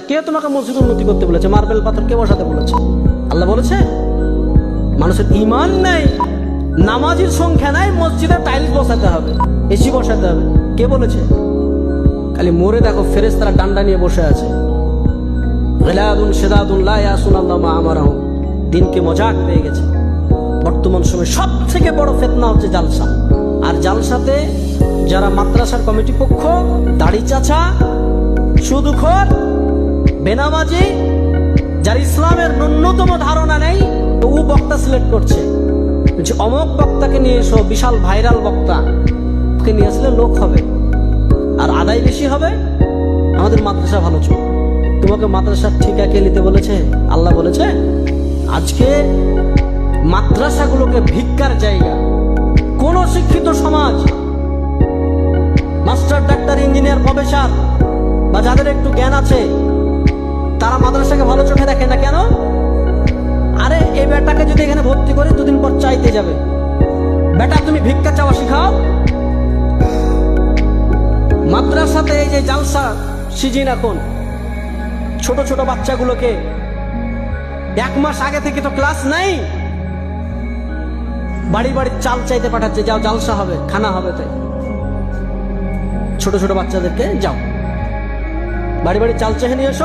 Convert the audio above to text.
কে তোমাকে মসজিদ উন্নতি করতে বলেছে? মার্বেল পাথর কে বসাতে বলেছে? আল্লাহ বলেছে? মানুষের ঈমান নাই, নামাজের সংখ্যা নাই, মসজিদে টাইলস বসাতে হবে, এসি বসাতে হবে, কে বলেছে? খালি মোরে দেখো, ফেরেশতারা ডান্ডা নিয়ে বসে আছে। গিলাদুন শিদাদুন লা ইয়াসুনাল্লাহু মা আমারাহুম। দিনকে মজাক পেয়ে গেছে। বর্তমান সময়ে সব থেকে বড় ফিতনা হচ্ছে জালসা। আর জালসাতে যারা মাদ্রাসার কমিটি পক্ষ, দাড়ি চাচা, সুদখোর, বেনামাজি, যার ইসলামের ন্যূনতম ধারণা নেই, তো ও বক্তা সিলেক্ট করছে যে অমুক বক্তাকে নিয়ে এসো, বিশাল ভাইরাল বক্তা, ওকে নিয়ে আসলে লোক হবে আর আদায় বেশি হবে, আমাদের মাদ্রাসা ভালো চলবে। তোমাকে মাদ্রাসার ঠিকা কে নিতে বলেছে? আল্লাহ বলেছে? আজকে মাদ্রাসাগুলোকে ভিক্ষার জায়গা। কোন শিক্ষিত সমাজ, মাস্টার, ডাক্তার, ইঞ্জিনিয়ার, প্রফেসর বা যাদের একটু জ্ঞান আছে, তারা মাদ্রাসাকে ভালো চোখে দেখে না কেন? আরে এই বেটাকে যদি এখানে ভর্তি করে, দুদিন পর চাইতে যাবে। বেটা তুমি ভিক্ষা চাওয়া শিখাও। মাদ্রাসাতে এই যে জালসা সিজন, এখন ছোট ছোট বাচ্চাগুলোকে 1 মাস আগে থেকে তো ক্লাস নাই, বাড়ি বাড়ি চাল চাইতে পাঠাচ্ছে, যাও জালসা হবে, খানা হবে। তাই ছোট ছোট বাচ্চাদেরকে যাও বাড়ি বাড়ি চাল চেয়ে নিয়ে এসো।